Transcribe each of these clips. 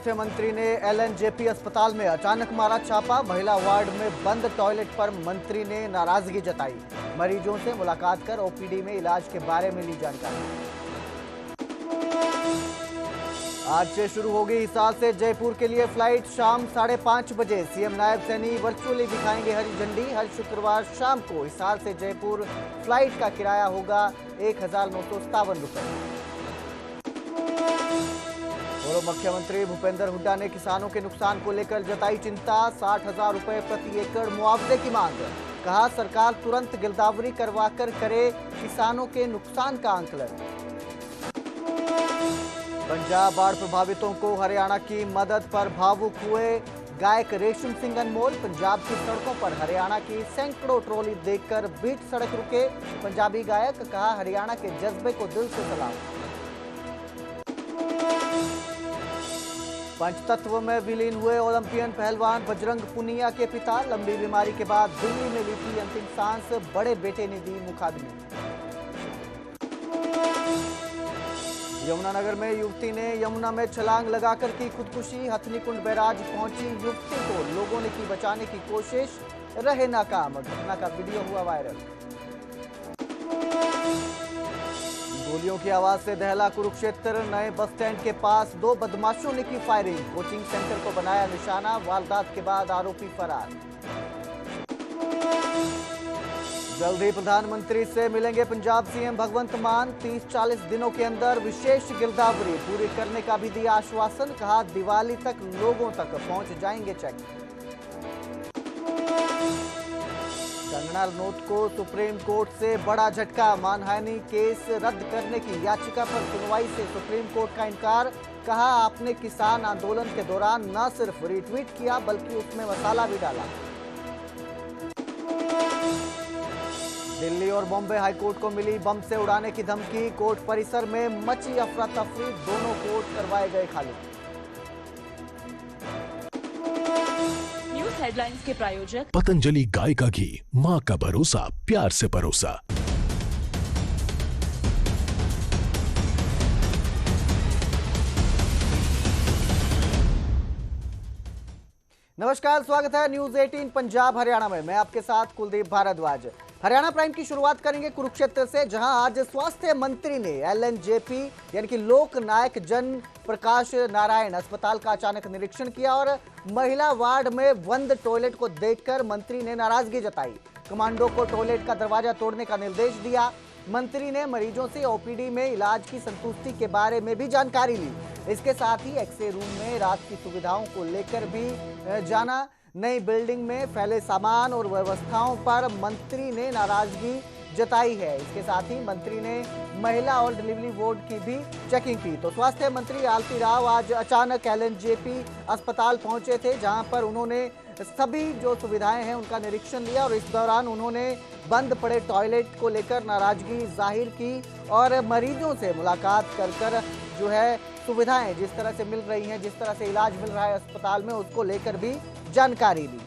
स्वास्थ्य मंत्री ने एलएनजेपी अस्पताल में अचानक मारा छापा। महिला वार्ड में बंद टॉयलेट पर मंत्री ने नाराजगी जताई। मरीजों से मुलाकात कर ओपीडी में इलाज के बारे में ली जानकारी। आज से शुरू होगी हिसार से जयपुर के लिए फ्लाइट। शाम 5:30 बजे सीएम नायब सैनी वर्चुअली दिखाएंगे हरी झंडी। हर शुक्रवार शाम को हिसार से जयपुर फ्लाइट का किराया होगा 1957 रुपए। पूर्व मुख्यमंत्री भूपेंद्र हुड्डा ने किसानों के नुकसान को लेकर जताई चिंता। 60,000 रुपए प्रति एकड़ मुआवजे की मांग। कहा सरकार तुरंत गिरदावरी करवाकर करे किसानों के नुकसान का आंकलन। पंजाब बाढ़ प्रभावितों को हरियाणा की मदद पर भावुक हुए गायक रेशम सिंह अनमोल। पंजाब की सड़कों पर हरियाणा की सैकड़ों ट्रॉली देखकर बीच सड़क रुके पंजाबी गायक। कहा हरियाणा के जज्बे को दिल से सलाम। पंचतत्व में विलीन हुए ओलंपियन पहलवान बजरंग पुनिया के पिता। लंबी बीमारी के बाद दिल्ली में ली थी अंतिम सांस। बड़े बेटे ने दी मुखाग्नि। यमुनानगर में युवती ने यमुना में छलांग लगाकर की खुदकुशी। हथनीकुंड बैराज पहुंची युवती को लोगों ने की बचाने की कोशिश, रहे नाकाम। घटना का वीडियो हुआ वायरल। गोलियों की आवाज से दहला कुरुक्षेत्र। नए बस स्टैंड के पास 2 बदमाशों ने की फायरिंग। कोचिंग सेंटर को बनाया निशाना। वारदात के बाद आरोपी फरार। जल्द ही प्रधानमंत्री से मिलेंगे पंजाब सीएम भगवंत मान। 30-40 दिनों के अंदर विशेष गिरदावरी पूरी करने का भी दिया आश्वासन। कहा दिवाली तक लोगों तक पहुंच जाएंगे चेक। कंगना रनौत को सुप्रीम कोर्ट से बड़ा झटका। मानहानि केस रद्द करने की याचिका पर सुनवाई से सुप्रीम कोर्ट का इनकार। कहा आपने किसान आंदोलन के दौरान न सिर्फ रिट्वीट किया बल्कि उसमें मसाला भी डाला। दिल्ली और बॉम्बे हाईकोर्ट को मिली बम से उड़ाने की धमकी। कोर्ट परिसर में मची अफरा तफरी। दोनों कोर्ट करवाए गए खाली। हेडलाइंस के प्रायोजक पतंजलि गाय का घी, माँ का भरोसा, प्यार से परोसा। नमस्कार, स्वागत है न्यूज 18 पंजाब हरियाणा में। मैं आपके साथ कुलदीप भारद्वाज। हरियाणा प्राइम की शुरुआत करेंगे कुरुक्षेत्र से, जहां आज स्वास्थ्य मंत्री ने एलएनजेपी यानी कि लोक नायक जन प्रकाश नारायण अस्पताल का अचानक निरीक्षण किया और महिला वार्ड में बंद टॉयलेट को देखकर मंत्री ने नाराजगी जताई। कमांडो को टॉयलेट का दरवाजा तोड़ने का निर्देश दिया। मंत्री ने मरीजों से ओपीडी में इलाज की संतुष्टि के बारे में भी जानकारी ली। इसके साथ ही एक्सरे रूम में रात की सुविधाओं को लेकर भी जाना। नई बिल्डिंग में फैले सामान और व्यवस्थाओं पर मंत्री ने नाराजगी जताई है। इसके साथ ही मंत्री ने महिला और डिलीवरी वार्ड की भी चेकिंग की। तो स्वास्थ्य मंत्री आलती राव आज अचानक एलएनजेपी अस्पताल पहुंचे थे, जहां पर उन्होंने सभी जो सुविधाएं हैं उनका निरीक्षण लिया और इस दौरान उन्होंने बंद पड़े टॉयलेट को लेकर नाराजगी जाहिर की और मरीजों से मुलाकात कर जो है सुविधाएं जिस तरह से मिल रही हैं, जिस तरह से इलाज मिल रहा है अस्पताल में, उसको लेकर भी जानकारी ली।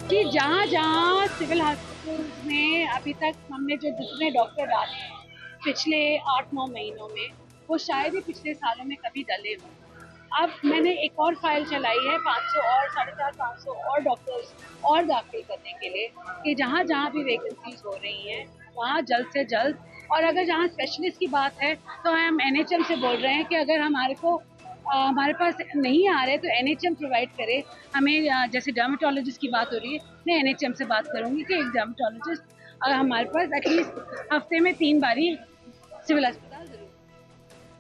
कि जहाँ सिविल हॉस्पिटल में अभी तक हमने जो जितने डॉक्टर डाले हैं पिछले 8-9 महीनों में, वो शायद ही पिछले सालों में कभी डले हों। अब मैंने एक और फाइल चलाई है 500 और 450-500 और डॉक्टर्स और दाखिल करने के लिए, कि जहाँ जहाँ भी वैकेंसीज हो रही हैं वहाँ जल्द से जल्द। और अगर जहाँ स्पेशलिस्ट की बात है तो हम एनएचएम से बोल रहे हैं कि अगर हमारे पास नहीं आ रहे तो एनएचएम प्रोवाइड करे हमें। जैसे डर्मेटोलॉजिस्ट की बात हो रही है, मैं एनएचएम से बात करूंगी कि एक डर्मेटोलॉजिस्ट अगर हमारे पास एटलीस्ट हफ्ते में 3 बारी सिविल अस्पताल जरूर।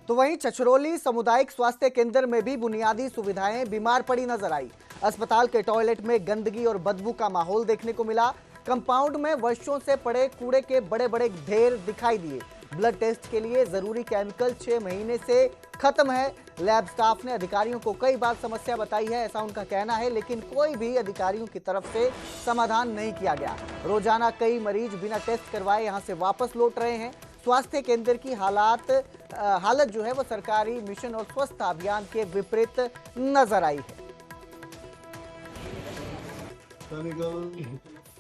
तो वहीं छछरौली सामुदायिक स्वास्थ्य केंद्र में भी बुनियादी सुविधाएं बीमार पड़ी नजर आई। अस्पताल के टॉयलेट में गंदगी और बदबू का माहौल देखने को मिला। कंपाउंड में वर्षों से पड़े कूड़े के बड़े बड़े ढेर दिखाई दिए। ब्लड टेस्ट के लिए जरूरी केमिकल 6 महीने से खत्म है। लैब स्टाफ ने अधिकारियों को कई बार समस्या बताई है, ऐसा उनका कहना है, लेकिन कोई भी अधिकारियों की तरफ से समाधान नहीं किया गया। रोजाना कई मरीज बिना टेस्ट करवाए यहां से वापस लौट रहे हैं। स्वास्थ्य केंद्र की हालत जो है वो सरकारी मिशन और स्वस्थ अभियान के विपरीत नजर आई है।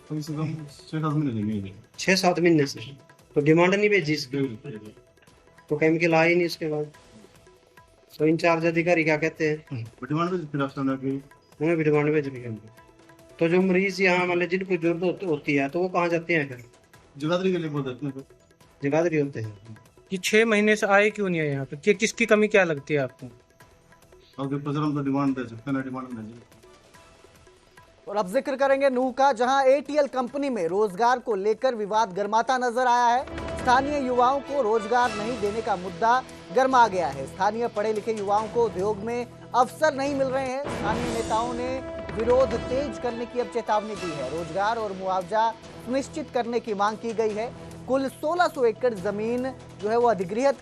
कम से कम 6-7 महीने 6-7 महीने से तो डिमांड नहीं भेजी इसकी। तो केमिकल आया ही नहीं इसके बाद। तो इंचार्ज अधिकारी क्या कहते हैं, डिमांड भी फिर अफसर ने की हमें भी डिमांड भेज रही है। तो जो मरीज यहाँ मतलब जिनको जरूरत होती है तो वो कहाँ जाते हैं फिर? जगाधरी के लिए बोल देते हैं। जगाधरी होते हैं। ये 6 महीने से आए क्यों नहीं है यहाँ पे? किसकी कमी क्या लगती है आपको? और प्रजरम तो डिमांड दे सकते हैं, डिमांड नहीं। और अब जिक्र करेंगे नूह का, जहां एटीएल कंपनी में रोजगार को लेकर विवाद गर्माता नजर आया है। स्थानीय युवाओं को रोजगार नहीं देने का मुद्दा गर्मा गया है। स्थानीय पढ़े लिखे युवाओं को उद्योग में अवसर नहीं मिल रहे हैं। स्थानीय नेताओं ने विरोध तेज करने की अब चेतावनी दी है। रोजगार और मुआवजा सुनिश्चित करने की मांग की गई है। कुल 1600 एकड़ जमीन जो है वो अधिगृहित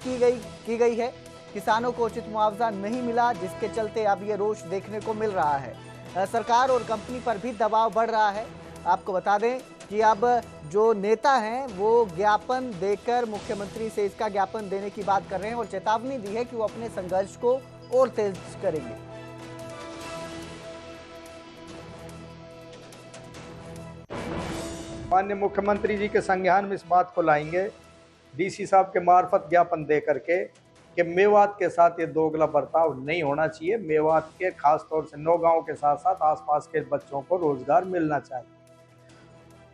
की गई है। किसानों को उचित मुआवजा नहीं मिला, जिसके चलते अब ये रोष देखने को मिल रहा है। सरकार और कंपनी पर भी दबाव बढ़ रहा है। आपको बता दें कि अब जो नेता हैं वो ज्ञापन देकर मुख्यमंत्री से इसका ज्ञापन देने की बात कर रहे हैं और चेतावनी दी है कि वो अपने संघर्ष को और तेज करेंगे। माननीय मुख्यमंत्री जी के संज्ञान में इस बात को लाएंगे, डीसी साहब के मार्फत ज्ञापन दे करके कि मेवात के साथ ये दोगला बर्ताव नहीं होना चाहिए। मेवात के खास तौर से नौगांव के साथ साथ आसपास के बच्चों को रोजगार मिलना चाहिए।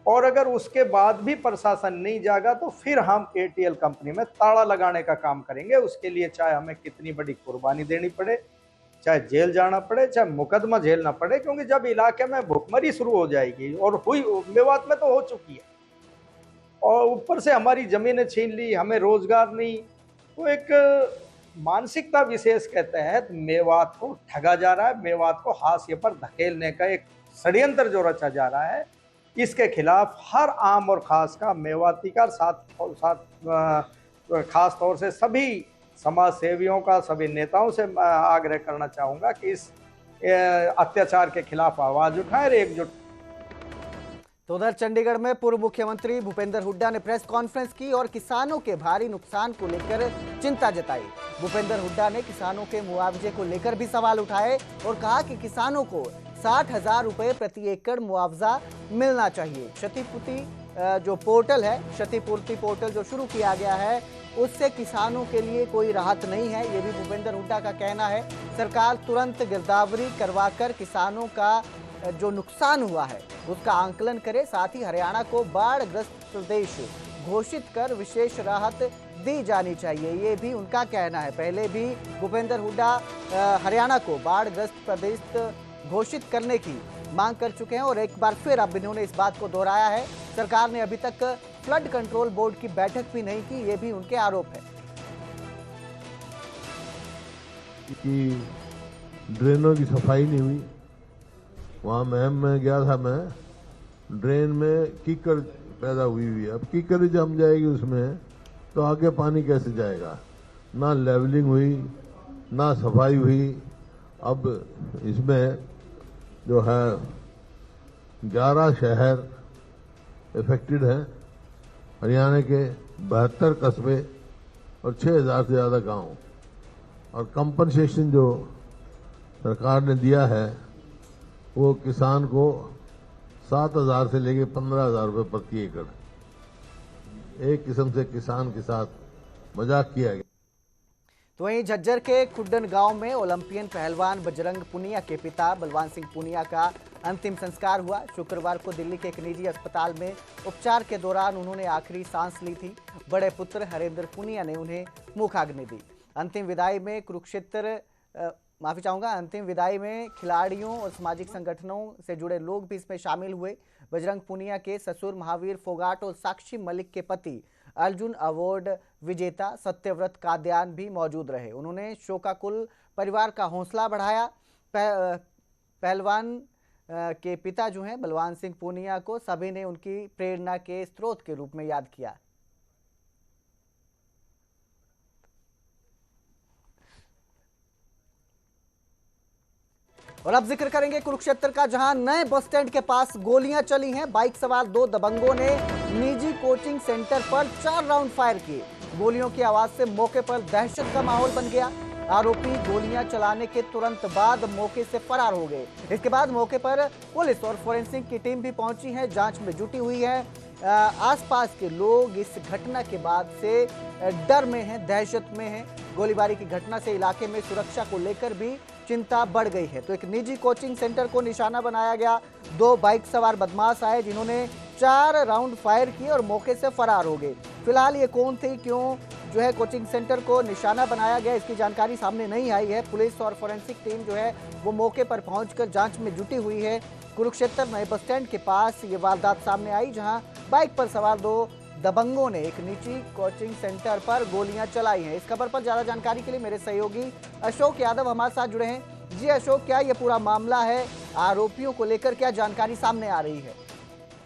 और अगर उसके बाद भी प्रशासन नहीं जागा तो फिर हम एटीएल कंपनी में ताला लगाने का काम करेंगे। उसके लिए चाहे हमें कितनी बड़ी कुर्बानी देनी पड़े, चाहे जेल जाना पड़े, चाहे मुकदमा झेलना पड़े, क्योंकि जब इलाके में भुखमरी शुरू हो जाएगी, और हुई मेवात में तो हो चुकी है, और ऊपर से हमारी जमीनें छीन ली, हमें रोजगार नहीं, तो एक मानसिकता विशेष के तहत मेवात को ठगा जा रहा है। मेवात को हाशिए पर धकेलने का एक षड्यंत्र जो रचा जा रहा है, इसके खिलाफ हर आम और खास का मेवाती का खास तौर से सभी समाज सेवियों का, सभी नेताओं से आग्रह करना चाहूँगा कि इस अत्याचार के खिलाफ आवाज उठाएं और एकजुट। तो उधर चंडीगढ़ में पूर्व मुख्यमंत्री भूपेंद्र हुड्डा ने प्रेस कॉन्फ्रेंस की और किसानों के भारी नुकसान को लेकर चिंता जताई। भूपेंद्र हुड्डा ने किसानों के मुआवजे को लेकर भी सवाल उठाए और कहा कि किसानों को 60,000 रुपए प्रति एकड़ मुआवजा मिलना चाहिए। क्षतिपूर्ति जो पोर्टल है, क्षतिपूर्ति पोर्टल जो शुरू किया गया है, उससे किसानों के लिए कोई राहत नहीं है, ये भी भूपेंद्र हुड्डा का कहना है। सरकार तुरंत गिरदावरी करवाकर किसानों का जो नुकसान हुआ है उसका आंकलन करे, साथ ही हरियाणा को बाढ़ ग्रस्त प्रदेश घोषित कर विशेष राहत दी जानी चाहिए, ये भी उनका कहना है। पहले भी भूपेंद्र हुड्डा हरियाणा को बाढ़ ग्रस्त प्रदेश घोषित करने की मांग कर चुके हैं और एक बार फिर अब इन्होंने इस बात को दोहराया है। सरकार ने अभी तक फ्लड कंट्रोल बोर्ड की बैठक भी नहीं की, ये भी उनके आरोप है। कि ड्रेनों की सफाई नहीं हुई। वहाँ में गया था मैं, ड्रेन में कीकर पैदा हुई है। अब कीकर जम जाएगी उसमें तो आगे पानी कैसे जाएगा? ना लेवलिंग हुई, ना सफाई हुई। अब इसमें जो है 11 शहर इफेक्टेड हैं, हरियाणा के 72 कस्बे और 6,000 से ज़्यादा गांव। और कंपनसेशन जो सरकार ने दिया है वो किसान को 7,000 से लेके 15,000 रुपये प्रति एकड़। एक किस्म से किसान के साथ मजाक किया गया। तो वहीं झज्जर के खुड्डन गांव में ओलंपियन पहलवान बजरंग पुनिया के पिता बलवान सिंह पुनिया का अंतिम संस्कार हुआ। शुक्रवार को दिल्ली के एक निजी अस्पताल में उपचार के दौरान उन्होंने आखिरी सांस ली थी। बड़े पुत्र हरेंद्र पुनिया ने उन्हें मुखाग्नि दी। अंतिम विदाई में अंतिम विदाई में खिलाड़ियों और सामाजिक संगठनों से जुड़े लोग भी इसमें शामिल हुए। बजरंग पुनिया के ससुर महावीर फोगाट और साक्षी मलिक के पति अर्जुन अवार्ड विजेता सत्यव्रत काद्यान भी मौजूद रहे। उन्होंने शोकाकुल परिवार का हौसला बढ़ाया। पहलवान के पिता जो हैं बलवान सिंह पुनिया को सभी ने उनकी प्रेरणा के स्रोत के रूप में याद किया। और अब जिक्र करेंगे कुरुक्षेत्र का, जहां नए बस स्टैंड के पास गोलियां चली हैं। बाइक सवार 2 दबंगों ने निजी कोचिंग सेंटर पर 4 राउंड फायर किए। गोलियों की आवाज से मौके पर दहशत का माहौल बन गया। आरोपी गोलियां चलाने के तुरंत बाद मौके से फरार हो गए। इसके बाद मौके पर पुलिस और फोरेंसिक की टीम भी पहुंची है, जांच में जुटी हुई है। आसपास के लोग इस घटना के बाद से डर में हैं, दहशत में हैं। गोलीबारी की घटना से इलाके में सुरक्षा को लेकर भी चिंता बढ़ गई है। तो एक निजी कोचिंग सेंटर को निशाना बनाया गया। 2 बाइक सवार बदमाश आए जिन्होंने 4 राउंड फायर किए और मौके से फरार हो गए। फिलहाल ये कौन थे, क्यों जो है कोचिंग सेंटर को निशाना बनाया गया, इसकी जानकारी सामने नहीं आई है। पुलिस और फोरेंसिक टीम जो है वो मौके पर पहुंचकर जांच में जुटी हुई है। कुरुक्षेत्र नए बस स्टैंड के पास ये वारदात सामने आई, जहां बाइक पर सवार 2 दबंगों ने एक निजी कोचिंग सेंटर पर गोलियां चलाई हैं। इस खबर पर ज्यादा जानकारी के लिए मेरे सहयोगी अशोक यादव हमारे साथ जुड़े हैं। जी अशोक, क्या ये पूरा मामला है, आरोपियों को लेकर क्या जानकारी सामने आ रही है?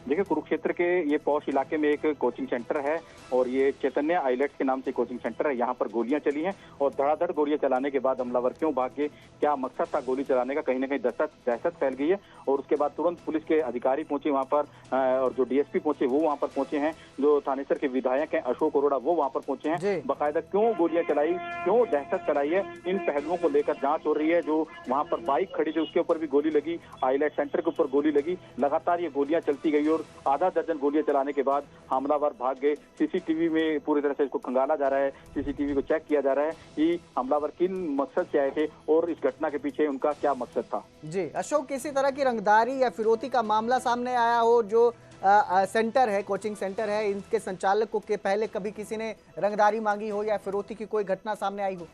देखिए, कुरुक्षेत्र के ये पौष इलाके में एक कोचिंग सेंटर है और ये चैतन्य आइलेट्स के नाम से कोचिंग सेंटर है। यहाँ पर गोलियां चली हैं और धड़ाधड़ गोलियां चलाने के बाद हमलावर क्यों भाग गए, क्या मकसद था गोली चलाने का, कहीं ना कहीं दहशत फैल गई है। और उसके बाद तुरंत पुलिस के अधिकारी पहुंचे वहाँ पर और जो डीएसपी पहुंचे वो वहाँ पर पहुंचे हैं, जो थानेसर के विधायक हैं अशोक अरोड़ा वो वहाँ पर पहुंचे हैं। बाकायदा क्यों गोलियां चलाई, क्यों दहशत फैलाई है, इन पहलुओं को लेकर जाँच हो रही है। जो वहाँ पर बाइक खड़ी थी उसके ऊपर भी गोली लगी, आइलेट सेंटर के ऊपर गोली लगी, लगातार ये गोलियां चलती गई और आधा दर्जन गोलियां चलाने के बाद हमलावर भाग गए। सीसीटीवी में पूरी तरह से इसको खंगाला जा रहा है, सीसीटीवी को चेक किया जा रहा है कि हमलावर किन मकसद से आए थे और इस घटना के पीछे उनका क्या मकसद था। जी अशोक, किसी तरह की रंगदारी या फिरौती का मामला सामने आया हो? जो सेंटर है, कोचिंग सेंटर है, इनके संचालकों के पहले कभी किसी ने रंगदारी मांगी हो या फिरौती की कोई घटना सामने आई हो?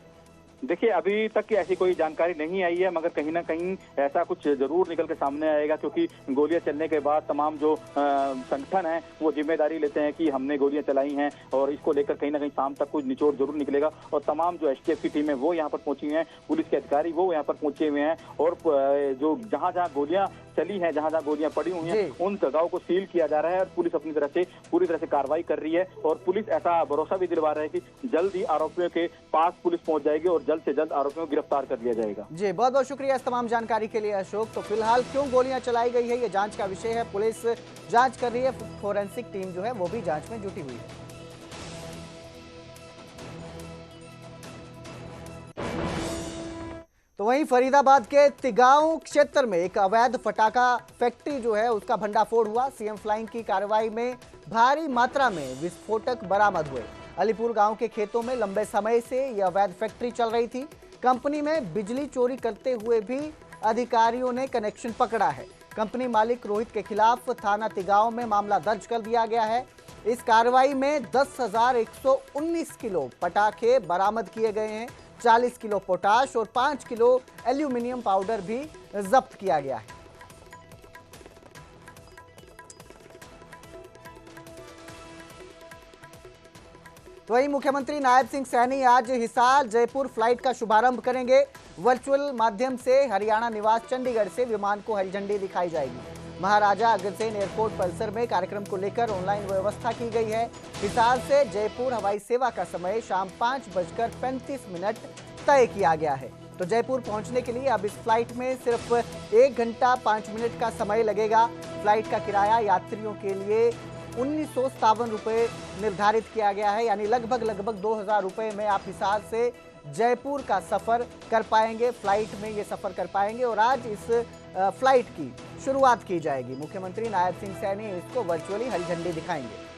देखिए, अभी तक की ऐसी कोई जानकारी नहीं आई है, मगर कहीं ना कहीं ऐसा कुछ जरूर निकल के सामने आएगा, क्योंकि गोलियां चलने के बाद तमाम जो संगठन है वो जिम्मेदारी लेते हैं कि हमने गोलियां चलाई हैं और इसको लेकर कहीं ना कहीं शाम तक कुछ निचोड़ जरूर निकलेगा। और तमाम जो एसटीएफ की टीम है वो यहाँ पर पहुंची हैं, पुलिस के अधिकारी वो यहाँ पर पहुंचे हुए हैं और जो जहाँ जहाँ गोलियां चली हैं, जहाँ जहाँ गोलियां पड़ी हुई हैं, उन जगहों को सील किया जा रहा है और पुलिस अपनी तरह से पूरी तरह से कार्रवाई कर रही है। और पुलिस ऐसा भरोसा भी दिलवा रहा है कि जल्द ही आरोपियों के पास पुलिस पहुंच जाएगी और जल्द से जल्द आरोपियों को गिरफ्तार कर लिया जाएगा। जी बहुत बहुत शुक्रिया इस तमाम जानकारी के लिए अशोक। तो फिलहाल क्यों गोलियां चलाई गई है ये जांच का विषय है, पुलिस जांच कर रही है, फोरेंसिक टीम जो है वो भी जांच में जुटी हुई है। तो वहीं फरीदाबाद के तिगांव क्षेत्र में एक अवैध पटाखा फैक्ट्री जो है उसका भंडाफोड़ हुआ। सीएम फ्लाइंग की कार्रवाई में भारी मात्रा में विस्फोटक बरामद हुए। अलीपुर गांव के खेतों में लंबे समय से यह अवैध फैक्ट्री चल रही थी। कंपनी में बिजली चोरी करते हुए भी अधिकारियों ने कनेक्शन पकड़ा है। कंपनी मालिक रोहित के खिलाफ थाना तिगांव में मामला दर्ज कर दिया गया है। इस कार्रवाई में 10,119 किलो पटाखे बरामद किए गए हैं। 40 किलो पोटाश और 5 किलो एल्यूमिनियम पाउडर भी जब्त किया गया है। तो वहीं मुख्यमंत्री नायब सिंह सैनी आज हिसार जयपुर फ्लाइट का शुभारंभ करेंगे। वर्चुअल माध्यम से हरियाणा निवास चंडीगढ़ से विमान को हरी झंडी दिखाई जाएगी। महाराजा अग्रसेन एयरपोर्ट परिसर में कार्यक्रम को लेकर ऑनलाइन व्यवस्था की गई है। हिसार से जयपुर हवाई सेवा का समय शाम 5:35 तय किया गया है। तो जयपुर पहुंचने के लिए अब इस फ्लाइट में सिर्फ 1 घंटा 5 मिनट का समय लगेगा। फ्लाइट का किराया यात्रियों के लिए 1957 रुपये निर्धारित किया गया है, यानी लगभग 2000 रुपये में आप हिसार से जयपुर का सफ़र कर पाएंगे, फ्लाइट में ये सफ़र कर पाएंगे। और आज इस फ्लाइट की शुरुआत की जाएगी। मुख्यमंत्री नायब सिंह सैनी इसको वर्चुअली हरी झंडी दिखाएंगे।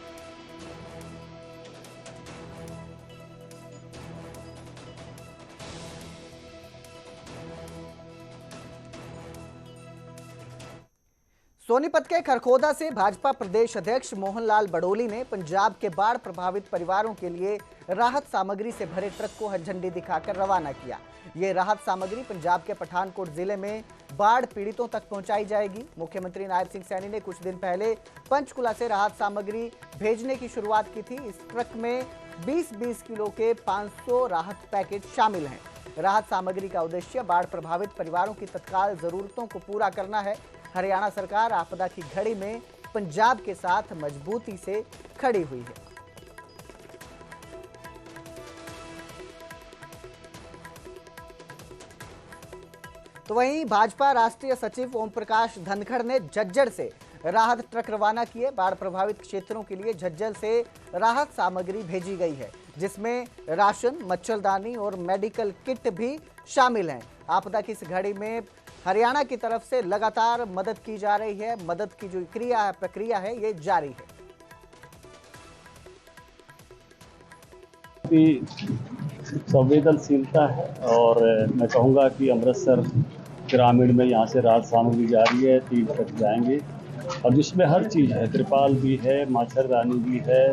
सोनीपत के खरखोदा से भाजपा प्रदेश अध्यक्ष मोहनलाल बडोली ने पंजाब के बाढ़ प्रभावित परिवारों के लिए राहत सामग्री से भरे ट्रक को हरी झंडी दिखाकर रवाना किया। ये राहत सामग्री पंजाब के पठानकोट जिले में बाढ़ पीड़ितों तक पहुंचाई जाएगी। मुख्यमंत्री नायब सिंह सैनी ने कुछ दिन पहले पंचकुला से राहत सामग्री भेजने की शुरुआत की थी। इस ट्रक में 20-20 किलो के 500 राहत पैकेट शामिल हैं। राहत सामग्री का उद्देश्य बाढ़ प्रभावित परिवारों की तत्काल जरूरतों को पूरा करना है। हरियाणा सरकार आपदा की घड़ी में पंजाब के साथ मजबूती से खड़ी हुई है। तो वहीं भाजपा राष्ट्रीय सचिव ओम प्रकाश धनखड़ ने झज्जर से राहत ट्रक रवाना किए। बाढ़ प्रभावित क्षेत्रों के लिए झज्जर से राहत सामग्री भेजी गई है, जिसमें राशन, मच्छरदानी और मेडिकल किट भी शामिल हैं। आपदा की इस घड़ी में हरियाणा की तरफ से लगातार मदद की जा रही है। मदद की जो प्रक्रिया है ये जारी है। काफ़ी संवेदनशीलता है और मैं कहूँगा कि अमृतसर ग्रामीण में यहाँ से राहत सामग्री जा रही है, 3 तक जाएंगे और जिसमें हर चीज़ है, त्रिपाल भी है, मच्छरदानी भी है,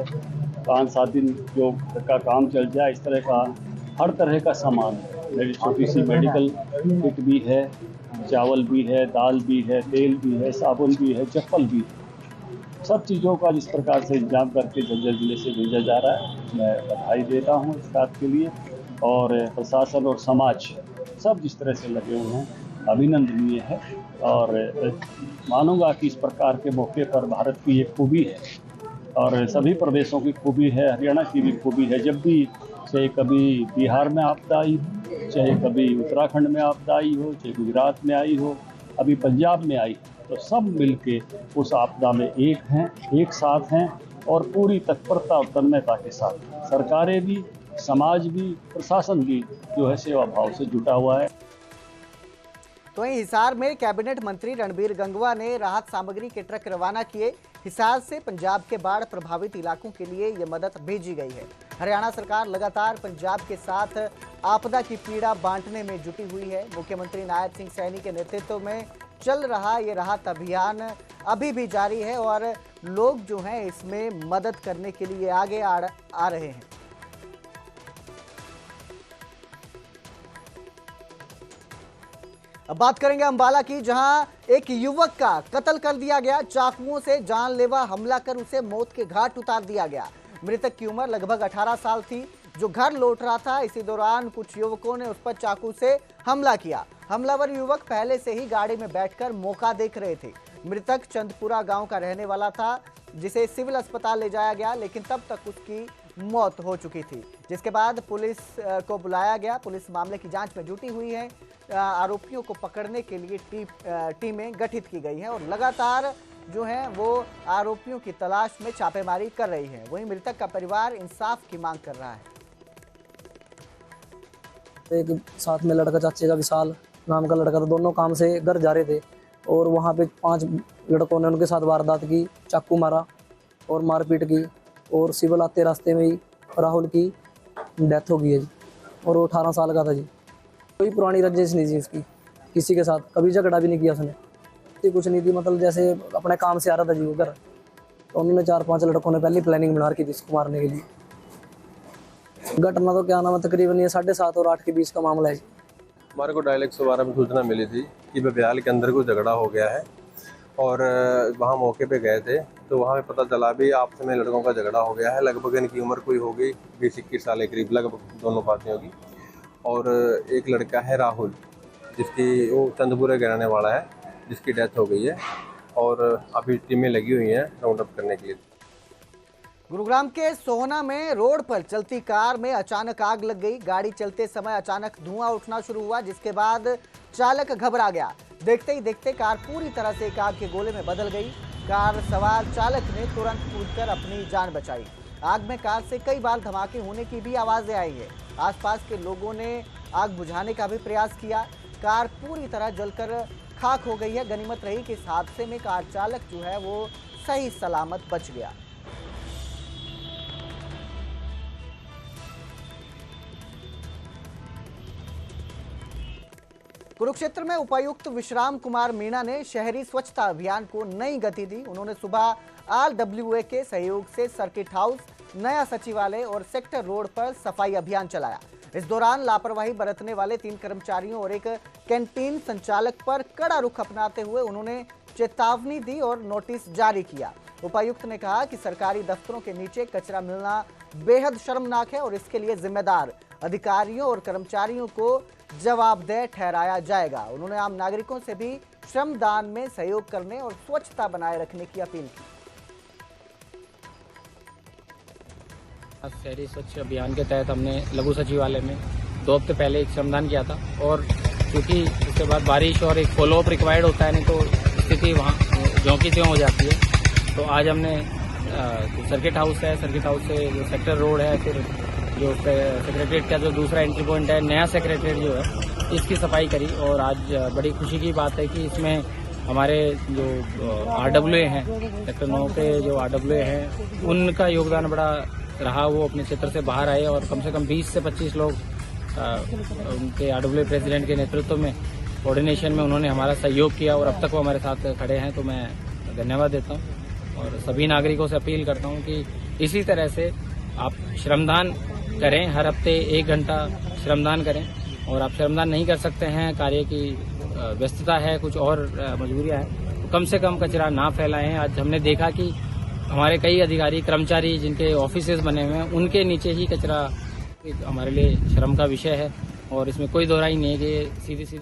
5-7 दिन जो का काम चल जाए इस तरह का हर तरह का सामान है। मेरी छोटी सी मेडिकल किट भी है, चावल भी है, दाल भी है, तेल भी है, साबुन भी है, चप्पल भी है। सब चीज़ों का जिस प्रकार से इंतजाम करके झज्जर जिले से भेजा जा रहा है, मैं बधाई देता हूँ इस बात के लिए। और प्रशासन और समाज सब जिस तरह से लगे हुए हैं अभिनंदनीय है और मानूंगा कि इस प्रकार के मौके पर भारत की एक खूबी है और सभी प्रदेशों की खूबी है, हरियाणा की भी खूबी है। जब भी चाहे कभी बिहार में आपदा आई, चाहे कभी उत्तराखंड में आपदा आई हो, चाहे गुजरात में आई हो, अभी पंजाब में आई, तो सब मिलके उस आपदा में एक हैं, एक साथ हैं और पूरी तत्परता और तन्मयता के साथ सरकारें भी, समाज भी, प्रशासन भी जो है सेवा भाव से जुटा हुआ है। तो वहीं हिसार में कैबिनेट मंत्री रणबीर गंगवा ने राहत सामग्री के ट्रक रवाना किए। हिसार से पंजाब के बाढ़ प्रभावित इलाकों के लिए ये मदद भेजी गई है। हरियाणा सरकार लगातार पंजाब के साथ आपदा की पीड़ा बांटने में जुटी हुई है। मुख्यमंत्री नायब सिंह सैनी के नेतृत्व में चल रहा ये राहत अभियान अभी भी जारी है और लोग जो हैं इसमें मदद करने के लिए आगे आ रहे हैं। अब बात करेंगे अंबाला की, जहां एक युवक का कत्ल कर दिया गया। चाकुओं से जानलेवा हमला कर उसे मौत के घाट उतार दिया गया। मृतक की उम्र लगभग 18 साल थी, जो घर लौट रहा था। इसी दौरान कुछ युवकों ने उस पर चाकू से हमला किया। हमलावर युवक पहले से ही गाड़ी में बैठकर मौका देख रहे थे। मृतक चंदपुरा गांव का रहने वाला था, जिसे सिविल अस्पताल ले जाया गया, लेकिन तब तक उसकी मौत हो चुकी थी, जिसके बाद पुलिस को बुलाया गया। पुलिस मामले की जांच में जुटी हुई है। आरोपियों को पकड़ने के लिए टीमें गठित की गई हैं और लगातार जो है वो आरोपियों की तलाश में छापेमारी कर रही है। वहीं मृतक का परिवार इंसाफ की मांग कर रहा है। एक साथ में लड़का, चाचे का विशाल नाम का लड़का था, दोनों काम से घर जा रहे थे और वहाँ पे 5 लड़कों ने उनके साथ वारदात की, चाकू मारा और मारपीट की और सिविल आते रास्ते में ही राहुल की डेथ हो गई है जी। और वो 18 साल का था जी। कोई पुरानी रंजिश नहीं थी उसकी किसी के साथ, कभी झगड़ा भी नहीं किया उसने, कुछ नहीं थी। मतलब जैसे अपने काम से आ रहा था जी वो घर, तो उन्होंने 4-5 लड़कों ने पहले प्लानिंग बना रखी थी इसको मारने के लिए। घटना तो क्या नाम है, तकरीबन ये 7:30 और 8 के बीच का मामला है। हमारे को डायल 112 में सूचना मिली थी कि बब्याल के अंदर कोई झगड़ा हो गया है और वहाँ मौके पे गए थे, तो वहाँ पे पता चला भी आपस में लड़कों का झगड़ा हो गया है। लगभग इनकी उम्र कोई होगी 20-21 साल के करीब, लगभग दोनों पार्टियों की। और एक लड़का है राहुल, जिसकी वो चंदपुरे के रहने वाला है, जिसकी डेथ हो गई है और अभी टीमें लगी हुई हैं राउंड अप करने के लिए। गुरुग्राम के सोहना में रोड पर चलती कार में अचानक आग लग गई। गाड़ी चलते समय अचानक धुआं उठना शुरू हुआ, जिसके बाद चालक घबरा गया। देखते ही देखते कार पूरी तरह से एक आग के गोले में बदल गई। कार सवार चालक ने तुरंत कूदकर अपनी जान बचाई। आग में कार से कई बार धमाके होने की भी आवाजें आई है। आसपास के लोगों ने आग बुझाने का भी प्रयास किया। कार पूरी तरह जलकर खाक हो गई है। गनीमत रही कि इस हादसे में कार चालक जो है वो सही सलामत बच गया। कुरुक्षेत्र में उपायुक्त विश्राम कुमार मीणा ने शहरी स्वच्छता अभियान को नई गति दी। उन्होंने सुबह RWA के सहयोग से सर्किट हाउस, नया सचिवालय और सेक्टर रोड पर सफाई अभियान चलाया। इस दौरान लापरवाही बरतने वाले 3 कर्मचारियों और एक कैंटीन संचालक पर कड़ा रुख अपनाते हुए उन्होंने चेतावनी दी और नोटिस जारी किया। उपायुक्त ने कहा कि सरकारी दफ्तरों के नीचे कचरा मिलना बेहद शर्मनाक है और इसके लिए जिम्मेदार अधिकारियों और कर्मचारियों को जवाबदेह ठहराया जाएगा। उन्होंने आम नागरिकों से भी श्रमदान में सहयोग करने और स्वच्छता बनाए रखने की अपील की। शहरी स्वच्छ अभियान के तहत हमने लघु सचिवालय में 2 हफ्ते पहले एक श्रमदान किया था और क्योंकि उसके बाद बारिश और एक फॉलोअप रिक्वायर्ड होता है, नहीं तो स्थिति वहाँ ज्यों की त्यों हो जाती है। तो आज हमने सर्किट हाउस है, सर्किट हाउस से जो सेक्टर रोड है, फिर जो सेक्रेटरीट का जो दूसरा एंट्री पॉइंट है, नया सेक्रेटरीट जो है, इसकी सफाई करी। और आज बड़ी खुशी की बात है कि इसमें हमारे जो RWA हैं, सेक्टर 9 के जो RWA हैं, उनका योगदान बड़ा रहा वो अपने क्षेत्र से बाहर आए और कम से कम 20 से 25 लोग उनके RWA प्रेसिडेंट के नेतृत्व में कोऑर्डिनेशन में उन्होंने हमारा सहयोग किया और अब तक वो हमारे साथ खड़े हैं, तो मैं धन्यवाद देता हूँ। और सभी नागरिकों से अपील करता हूँ कि इसी तरह से आप श्रमदान करें, हर हफ्ते 1 घंटा श्रमदान करें। और आप श्रमदान नहीं कर सकते हैं, कार्य की व्यस्तता है, कुछ और मजबूरियां हैं, तो कम से कम कचरा ना फैलाएं। आज हमने देखा कि हमारे कई अधिकारी कर्मचारी जिनके ऑफिसेज बने हुए हैं उनके नीचे ही कचरा हमारे लिए शर्म का विषय है और इसमें कोई दोहराई नहीं है कि सीधी